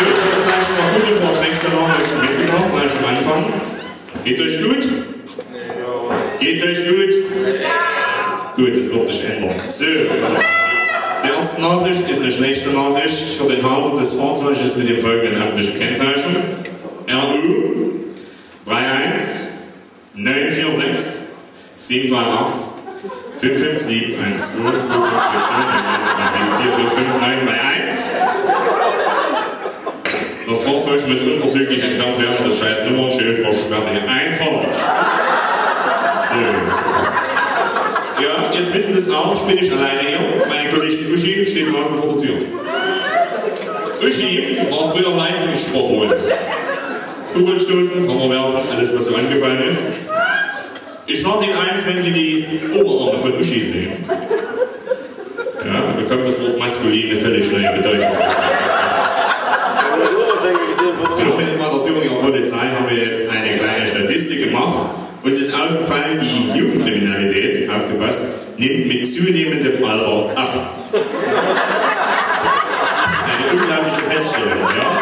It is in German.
So, ich habe gleich schon mal gut ein paar schlechte Nachrichten mitgebracht, gleich am Anfang. Geht's euch gut? Geht's euch gut? Gut, das wird sich ändern. So, die erste Nachricht ist eine schlechte Nachricht für den Halter des Fahrzeuges mit dem folgenden amtlichen Kennzeichen. RU 31 946 738 557 12 25 69 4 5 9 1. Das Fahrzeug muss unverzüglich entfernt werden, das scheiß Nummernschild versperrt die Einfahrt. So. Ja, jetzt wisst ihr es auch, ich bin nicht alleine hier. Meine Kollegin Uschi steht draußen vor der Tür. Uschi war früher Leistungssportholen. Kugelstoßen, Hammerwerfen, alles was so angefallen ist. Ich sage Ihnen eins, wenn Sie die Oberarme von Uschi sehen. Ja, dann bekommt das Wort maskuline völlig neue Bedeutung. Genau, jetzt mal der Thüringer Polizei haben wir jetzt eine kleine Statistik gemacht. Uns ist aufgefallen, die Jugendkriminalität, aufgepasst, nimmt mit zunehmendem Alter ab. Eine unglaubliche Feststellung, ja?